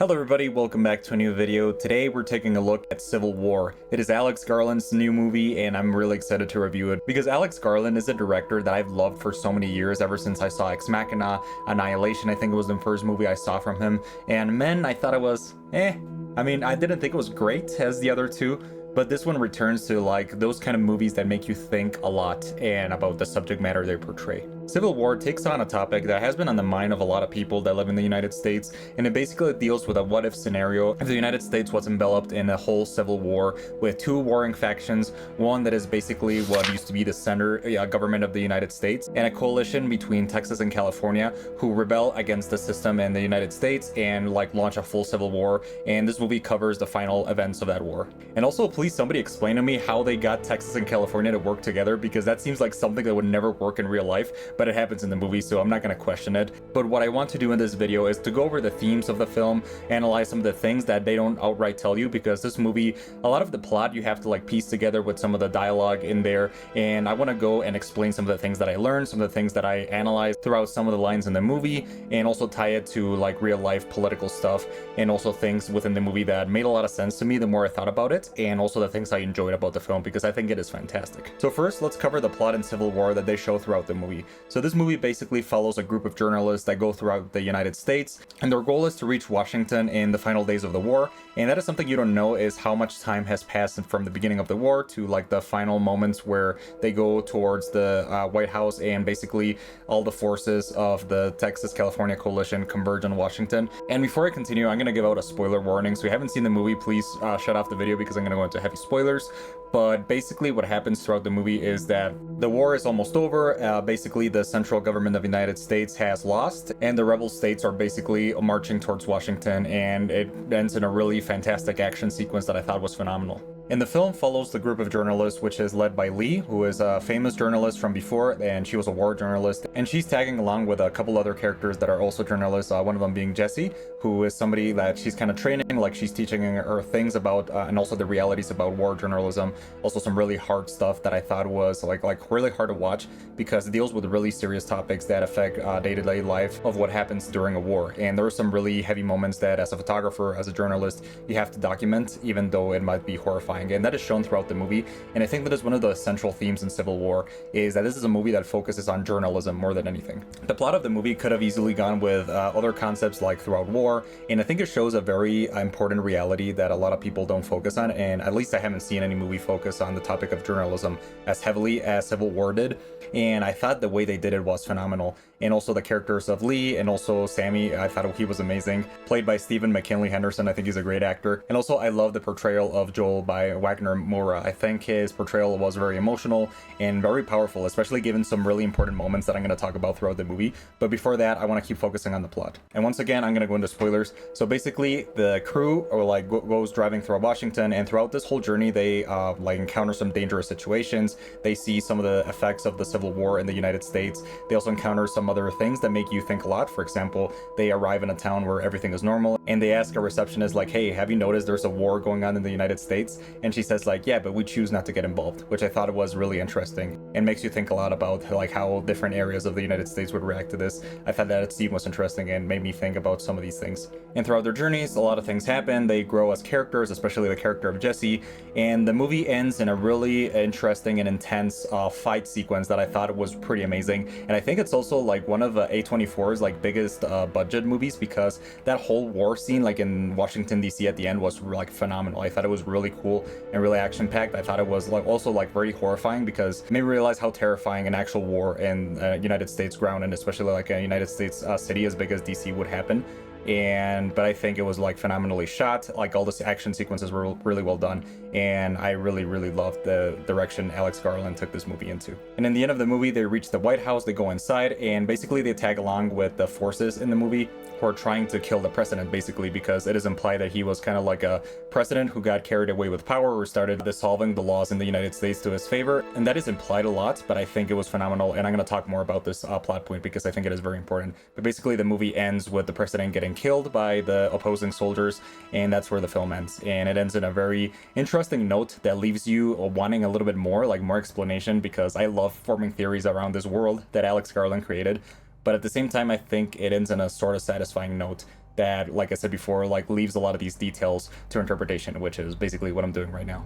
Hello everybody, welcome back to a new video. Today we're taking a look at Civil War. It is Alex Garland's new movie and I'm really excited to review it because Alex Garland is a director that I've loved for so many years, ever since I saw Ex Machina, Annihilation I think it was the first movie I saw from him, and Men I thought it was I mean, I didn't think it was great as the other two, but this one returns to like those kind of movies that make you think a lot and about the subject matter they portray. Civil War takes on a topic that has been on the mind of a lot of people that live in the United States, and it basically deals with a what-if scenario if the United States was enveloped in a whole civil war with two warring factions, one that is basically what used to be the center government of the United States, and a coalition between Texas and California who rebel against the system in the United States and like launch a full civil war, and this movie covers the final events of that war. And also, please somebody explain to me how they got Texas and California to work together, because that seems like something that would never work in real life, but it happens in the movie, so I'm not going to question it. But what I want to do in this video is to go over the themes of the film, analyze some of the things that they don't outright tell you, because this movie, a lot of the plot you have to like piece together with some of the dialogue in there, and I want to go and explain some of the things that I learned, some of the things that I analyzed throughout some of the lines in the movie, and also tie it to like real life political stuff, and also things within the movie that made a lot of sense to me the more I thought about it, and also the things I enjoyed about the film, because I think it is fantastic. So first, let's cover the plot in Civil War that they show throughout the movie. So this movie basically follows a group of journalists that go throughout the United States, and their goal is to reach Washington in the final days of the war. And that is something you don't know, is how much time has passed from the beginning of the war to like the final moments where they go towards the White House, and basically all the forces of the Texas-California coalition converge on Washington. And before I continue, I'm going to give out a spoiler warning. So if you haven't seen the movie, please shut off the video, because I'm going to go into heavy spoilers. But basically what happens throughout the movie is that the war is almost over. Basically the central government of the United States has lost, and the rebel states are basically marching towards Washington, and it ends in a really fantastic action sequence that I thought was phenomenal. And the film follows the group of journalists, which is led by Lee, who is a famous journalist from before, and she was a war journalist, and she's tagging along with a couple other characters that are also journalists, one of them being Jesse, who is somebody that she's kind of training, like she's teaching her things about, and also the realities about war journalism, also some really hard stuff that I thought was like really hard to watch, because it deals with really serious topics that affect day-to-day life of what happens during a war. And there are some really heavy moments that as a photographer, as a journalist, you have to document, even though it might be horrifying. And that is shown throughout the movie, and I think that is one of the central themes in Civil War, is that this is a movie that focuses on journalism more than anything. The plot of the movie could have easily gone with other concepts like throughout war, and I think it shows a very important reality that a lot of people don't focus on, and at least I haven't seen any movie focus on the topic of journalism as heavily as Civil War did, and I thought the way they did it was phenomenal. And also the characters of Lee and also Sammy, I thought he was amazing, played by McKinley Henderson. I think he's a great actor. And also I love the portrayal of Joel by Wagner Moura. I think his portrayal was very emotional and very powerful, especially given some really important moments that I'm going to talk about throughout the movie. But before that, I want to keep focusing on the plot. And once again, I'm going to go into spoilers. So basically the crew goes driving throughout Washington, and throughout this whole journey they encounter some dangerous situations. They see some of the effects of the Civil War in the United States. They also encounter some other things that make you think a lot. For example, they arrive in a town where everything is normal, and they ask a receptionist like, hey, have you noticed there's a war going on in the United States? And she says like, yeah, but we choose not to get involved, which I thought was really interesting and makes you think a lot about like how different areas of the United States would react to this. I thought that scene was interesting and made me think about some of these things. And throughout their journeys, a lot of things happen. They grow as characters, especially the character of Jesse, and the movie ends in a really interesting and intense fight sequence that I thought was pretty amazing. And I think it's also like one of A24's like biggest budget movies, because that whole war scene like in Washington DC at the end was like phenomenal. I thought it was really cool and really action packed. I thought it was like also like very horrifying, because it made me realize how terrifying an actual war in United States ground, and especially like a United States city as big as DC would happen. But I think it was like phenomenally shot. Like all the action sequences were really well done, and I really loved the direction Alex Garland took this movie into. And in the end of the movie, they reach the White House, they go inside, and basically they tag along with the forces in the movie who are trying to kill the president, basically, because it is implied that he was kind of like a president who got carried away with power or started dissolving the laws in the United States to his favor. And that is implied a lot, but I think it was phenomenal, and I'm going to talk more about this plot point because I think it is very important. But basically the movie ends with the president getting killed by the opposing soldiers, and that's where the film ends. And it ends in a very interesting note that leaves you wanting a little bit more, like more explanation, because I love forming theories around this world that Alex Garland created. But at the same time, I think it ends in a sort of satisfying note that, like I said before, like leaves a lot of these details to interpretation, which is basically what I'm doing right now.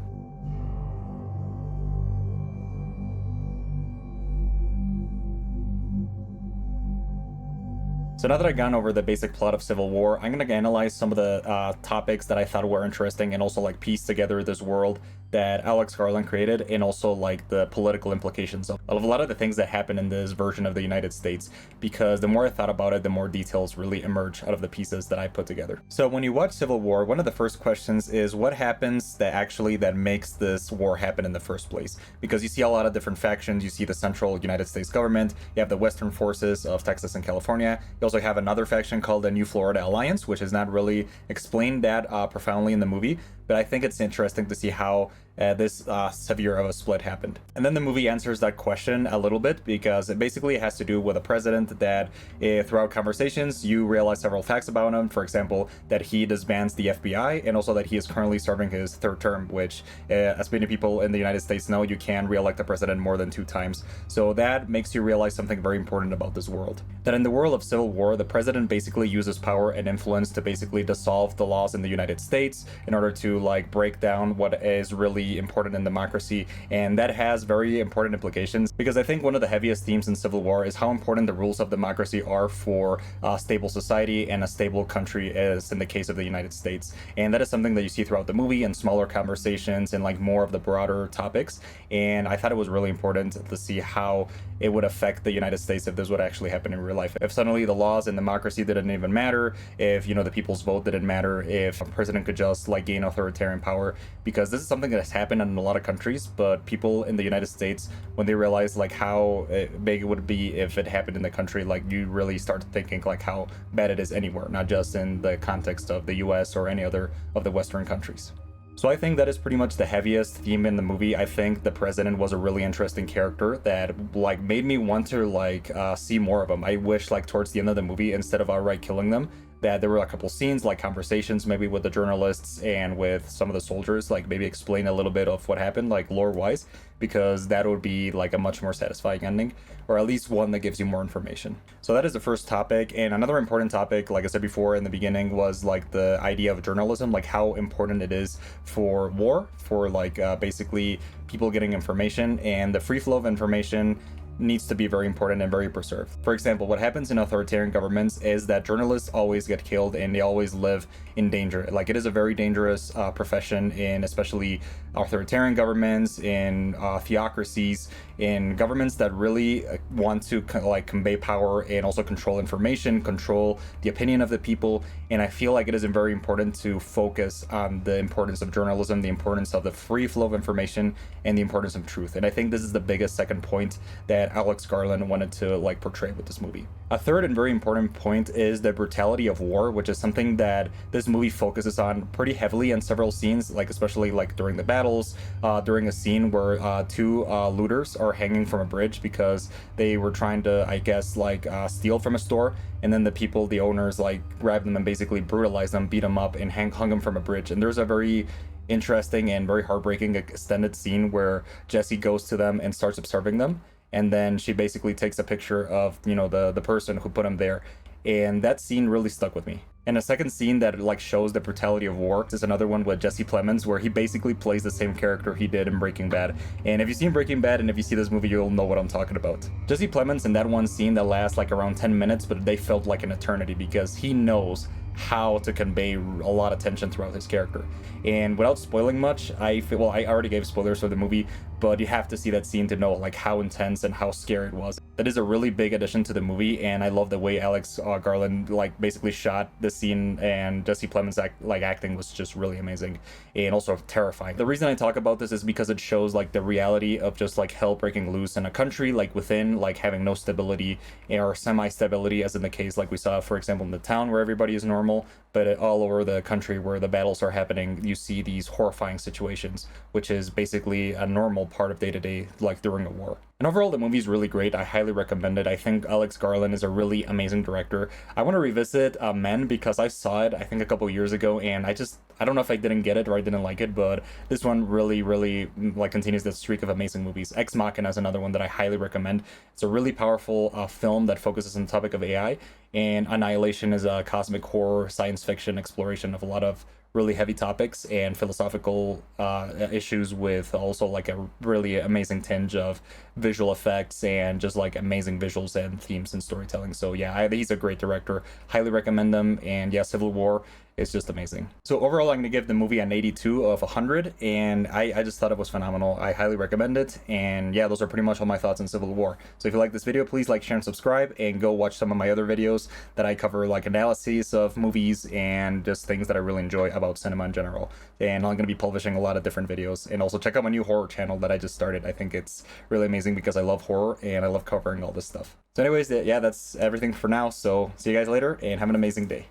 So now that I've gone over the basic plot of Civil War, I'm going to analyze some of the topics that I thought were interesting and also like piece together this world that Alex Garland created, and also like the political implications of a lot of the things that happen in this version of the United States, because the more I thought about it, the more details really emerge out of the pieces that I put together. So when you watch Civil War, one of the first questions is what happens that makes this war happen in the first place? Because you see a lot of different factions. You see the central United States government, you have the Western forces of Texas and California, you also have another faction called the New Florida Alliance, which is not really explained that profoundly in the movie, but I think it's interesting to see how this severe of a split happened. And then the movie answers that question a little bit, because it basically has to do with a president that throughout conversations you realize several facts about him. For example, that he disbands the FBI, and also that he is currently serving his third term, which as many people in the United States know, you can re-elect the president more than 2 times. So that makes you realize something very important about this world, that in the world of Civil War, the president basically uses power and influence to basically dissolve the laws in the United States in order to like break down what is really important in democracy. And that has very important implications, because I think one of the heaviest themes in Civil War is how important the rules of democracy are for a stable society and a stable country, as in the case of the United States. And that is something that you see throughout the movie in smaller conversations and like more of the broader topics. And I thought it was really important to see how it would affect the United States if this would actually happen in real life. If suddenly the laws and democracy didn't even matter, if, you know, the people's vote didn't matter, if a president could just like gain authoritarian power, because this is something that has happened in a lot of countries, but people in the United States, when they realize like how big it would be if it happened in the country, like you really start thinking like how bad it is anywhere, not just in the context of the US or any other of the Western countries. So I think that is pretty much the heaviest theme in the movie. I think the president was a really interesting character that like made me want to like see more of him. I wish like towards the end of the movie, instead of outright killing them, that there were a couple scenes, like conversations maybe with the journalists and with some of the soldiers, like maybe explain a little bit of what happened, like lore-wise, because that would be like a much more satisfying ending, or at least one that gives you more information. So that is the first topic. And another important topic, like I said before in the beginning, was like the idea of journalism, like how important it is for war, for like basically people getting information, and the free flow of information needs to be very important and very preserved. For example, what happens in authoritarian governments is that journalists always get killed and they always live in danger. Like it is a very dangerous profession, in especially authoritarian governments, in theocracies, in governments that really want to like convey power and also control information, control the opinion of the people. And I feel like it is very important to focus on the importance of journalism, the importance of the free flow of information, and the importance of truth. And I think this is the biggest second point that Alex Garland wanted to like portray with this movie. A third and very important point is the brutality of war, which is something that this movie focuses on pretty heavily in several scenes, like especially like during the battles, during a scene where 2 looters are hanging from a bridge because they were trying to, I guess, like steal from a store, and then the people, the owners, like grabbed them and basically brutalized them, beat them up, and hung them from a bridge. And there's a very interesting and very heartbreaking extended scene where Jesse goes to them and starts observing them, and then she basically takes a picture of, you know, the person who put him there. And that scene really stuck with me. And a second scene that like shows the brutality of war is another one with Jesse Plemons, where he basically plays the same character he did in Breaking Bad. And if you've seen Breaking Bad and if you see this movie, you'll know what I'm talking about. Jesse Plemons in that one scene that lasts like around 10 minutes, but they felt like an eternity, because he knows how to convey a lot of tension throughout his character. And without spoiling much, I feel, well, I already gave spoilers for the movie, but you have to see that scene to know like how intense and how scary it was. That is a really big addition to the movie, and I love the way Alex Garland like basically shot the scene, and Jesse Plemons acting was just really amazing and also terrifying. The reason I talk about this is because it shows like the reality of just like hell breaking loose in a country, like within like having no stability or semi-stability, as in the case like we saw, for example, in the town where everybody is normal, but all over the country where the battles are happening, you see these horrifying situations, which is basically a normal part of day-to-day, like during a war. And overall, the movie is really great. I highly recommend it. I think Alex Garland is a really amazing director. I want to revisit Men because I saw it, I think, a couple years ago, and I don't know if I didn't get it or I didn't like it, but this one really, really like continues the streak of amazing movies. Ex Machina is another one that I highly recommend. It's a really powerful film that focuses on the topic of AI, and Annihilation is a cosmic horror science fiction exploration of a lot of really heavy topics and philosophical issues, with also like a really amazing tinge of visual effects and just like amazing visuals and themes and storytelling. So yeah, he's a great director. Highly recommend them. And yeah, Civil War is just amazing. So overall, I'm gonna give the movie an 82 of 100, and I just thought it was phenomenal. I highly recommend it. And yeah, those are pretty much all my thoughts on Civil War. So if you like this video, please like, share, and subscribe, and go watch some of my other videos that I cover, like analyses of movies and just things that I really enjoy about cinema in general. And I'm gonna be publishing a lot of different videos. And also check out my new horror channel that I just started. I think it's really amazing because I love horror and I love covering all this stuff. So anyways, yeah, that's everything for now. So see you guys later and have an amazing day.